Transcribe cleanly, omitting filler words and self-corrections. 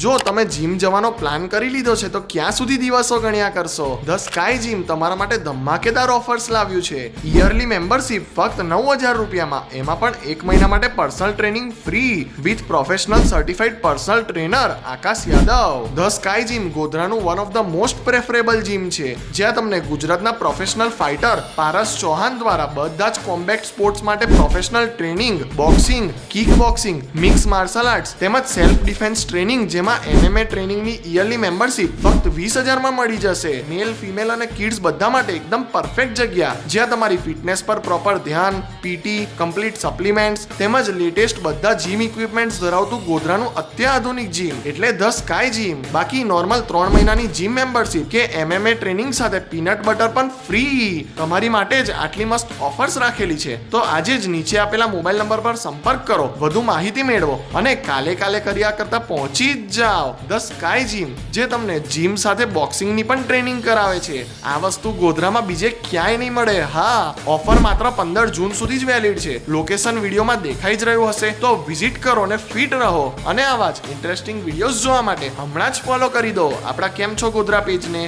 જો તમે જીમ જવાનો પ્લાન કરી લીધો છે તો ક્યાં સુધી દિવસો ગણ્યા કરશો? ધ સ્કાય જીમ તમારા માટે ધમાકેદાર ઓફર્સ લાવ્યું છે. યરલી મેમ્બરશિપ ફક્ત 9,000 રૂપિયામાં, એમાં પણ 1 મહિના માટે personal training free with professional certified personal trainer Akash Yadav. The sky gym ગોધરાનું one of the most preferable gym છે, જ્યાં તમને ગુજરાતના પ્રોફેશનલ ફાઇટર પારસ ચૌહાણ દ્વારા બધા જ કોમ્બેટ સ્પોર્ટ્સ માટે professional training, boxing, kick boxing, mix martial arts તેમજ સેલ્ફ ડિફેન્સ ટ્રેનિંગ, જેમાં MMA ટ્રેનિંગની યરલી મેમ્બરશિપ ફક્ત 20,000 માં મળી જશે. મેલ, ફિમેલ અને કિડ્સ બધા માટે એકદમ પરફેક્ટ જગ્યા, જ્યાં તમારી ફિટનેસ પર પ્રોપર ધ્યાન, PT, કમ્પ્લીટ સપ્લિમેન્ટ્સ તેમજ લેટેસ્ટ બધા જીમ ઇક્વિપમેન્ટ્સ ધરાવતું ગોધરાનું અત્યાધુનિક જીમ એટલે ધ સ્કાય જીમ. બાકી નોર્મલ 3 મહિનાની જીમ મેમ્બરશિપ કે MMA ટ્રેનિંગ સાથે પીનટ બટર પણ ફ્રી તમારી માટે જ આટલી મસ્ત ઓફર્સ રાખેલી છે. તો આજે જ નીચે આપેલા મોબાઈલ નંબર પર સંપર્ક કરો, વધુ માહિતી મેળવો અને કાલે કર્યા કરતા પહોંચી જ જાઓ. ધ સ્કાય જીમ, જે તમને જીમ સાથે બોક્સિંગની પણ ટ્રેનિંગ કરાવે છે. આ વસ્તુ ગોધરામાં બીજે ક્યાંય નહીં મળે. હા, ઓફર માત્ર 15 જૂન સુધી જ વેલિડ છે. લોકેશન વિડીયોમાં દેખાઈ જ રહ્યું હશે, તો વિઝિટ કરો અને ફિટ રહો. અને આવા જ ઇન્ટરેસ્ટિંગ વિડીયોઝ જોવા માટે હમણાં જ ફોલો કરી દો આપણા કેમ છો ગોધરા પેજને.